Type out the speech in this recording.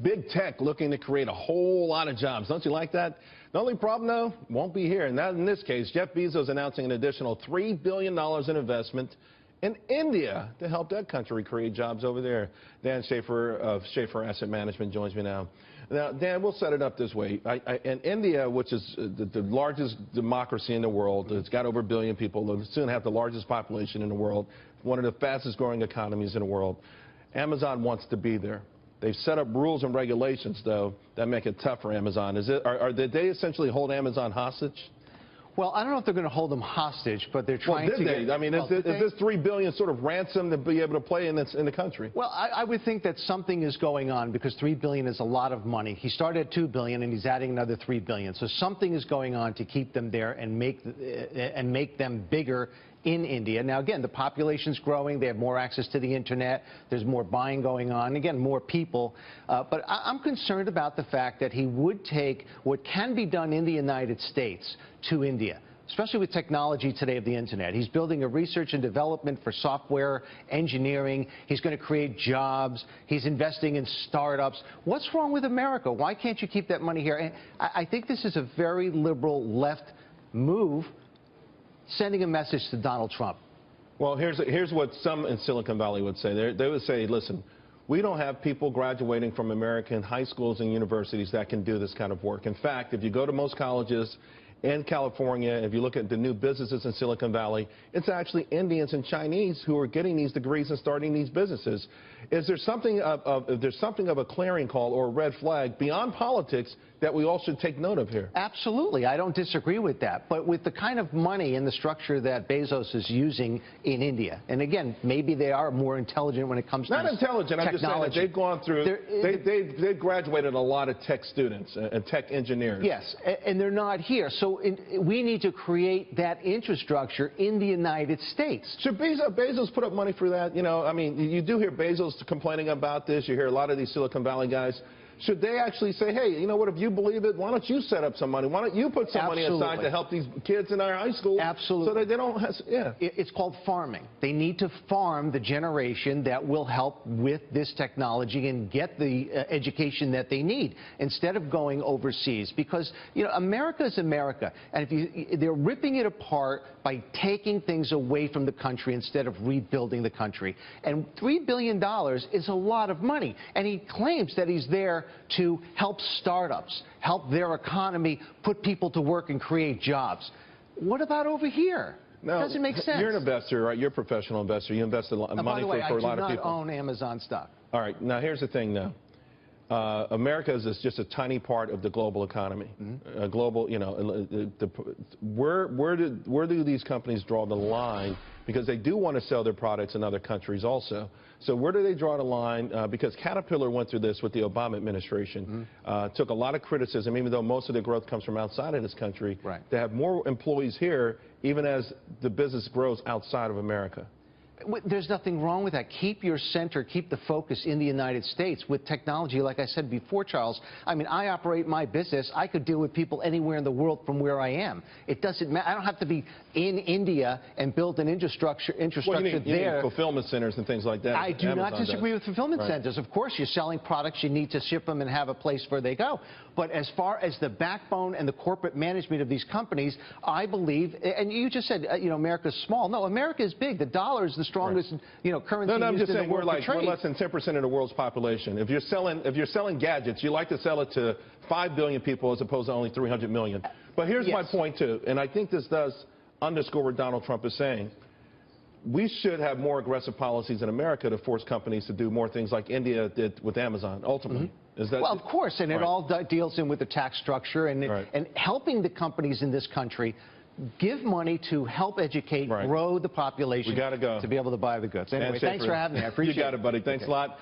Big tech looking to create a whole lot of jobs. Don't you like that? The only problem, though, won't be here. And that, in this case, Jeff Bezos announcing an additional $3 billion in investment in India to help that country create jobs over there. Dan Schaefer of Schaefer Asset Management joins me now. Now, Dan, we'll set it up this way. In India, which is the largest democracy in the world, it's got over 1 billion people, they'll soon have the largest population in the world, one of the fastest growing economies in the world. Amazon wants to be there. They've set up rules and regulations, though, that make it tough for Amazon. Did they essentially hold Amazon hostage? Well, I don't know if they're going to hold them hostage, but they're trying to get... I mean, is this $3 billion sort of ransom to be able to play in the country? Well, I would think that something is going on because $3 billion is a lot of money. He started at $2 billion, and he's adding another $3 billion. So something is going on to keep them there and make them bigger in India. Now, again, the population's growing. They have more access to the Internet. There's more buying going on. Again, more people. But I'm concerned about the fact that he would take what can be done in the United States to India, especially with technology today of the Internet. He's building a research and development for software engineering. He's going to create jobs. He's investing in startups. What's wrong with America? Why can't you keep that money here? And I think this is a very liberal left move, sending a message to Donald Trump. Well, here's what some in Silicon Valley would say. They would say, listen, we don't have people graduating from American high schools and universities that can do this kind of work. In fact, if you go to most colleges in California, if you look at the new businesses in Silicon Valley, it's actually Indians and Chinese who are getting these degrees and starting these businesses. Is there something of a clarion call or a red flag beyond politics that we all should take note of here? Absolutely. I don't disagree with that. But with the kind of money and the structure that Bezos is using in India, and again, maybe they are more intelligent when it comes to technology. Not intelligent. I'm just saying that they've gone through, they've graduated a lot of tech students and tech engineers. Yes, and they're not here. So we need to create that infrastructure in the United States. Should Bezos put up money for that? You know, I mean, you do hear Bezos complaining about this. You hear a lot of these Silicon Valley guys. Should they actually say, hey, you know what, if you believe it, why don't you set up some money? Why don't you put some money aside to help these kids in our high school? Absolutely. So that they don't have, yeah. It's called farming. They need to farm the generation that will help with this technology and get the education that they need instead of going overseas. Because, you know, America is America. And they're ripping it apart by taking things away from the country instead of rebuilding the country. And $3 billion is a lot of money. And he claims that he's there to help startups, help their economy, put people to work and create jobs. What about over here? No, doesn't make sense. You're an investor, right? You're a professional investor. You invest a lot of money for a lot of people. By the way, I do not own Amazon stock. All right. Now, here's the thing, though. America is just a tiny part of the global economy. Global, you know, where do these companies draw the line? Because they do want to sell their products in other countries also. So where do they draw the line? Because Caterpillar went through this with the Obama administration. Took a lot of criticism, even though most of the growth comes from outside of this country. Right. To have more employees here, even as the business grows outside of America. There's nothing wrong with that. Keep your center, keep the focus in the United States with technology. Like I said before, Charles, I mean, I operate my business. I could deal with people anywhere in the world from where I am. It doesn't matter. I don't have to be in India and build an infrastructure well, you there. need fulfillment centers and things like that. I do not disagree with fulfillment centers. Of course, you're selling products. You need to ship them and have a place where they go. But as far as the backbone and the corporate management of these companies, I believe, and you just said, you know, America's small. No, America is big. The dollar is the strongest, you know, currency. No, I'm just saying we're less than 10% of the world's population. If you're selling gadgets, you like to sell it to 5 billion people as opposed to only 300 million. But here's my point too, and I think this does underscore what Donald Trump is saying. We should have more aggressive policies in America to force companies to do more things like India did with Amazon, ultimately. Is that, well, of course, and it all deals in with the tax structure and helping the companies in this country give money to help educate, grow the population. We got to go. To be able to buy the goods. Anyway, thanks for having me. I appreciate it. You got it, buddy. Thanks a lot.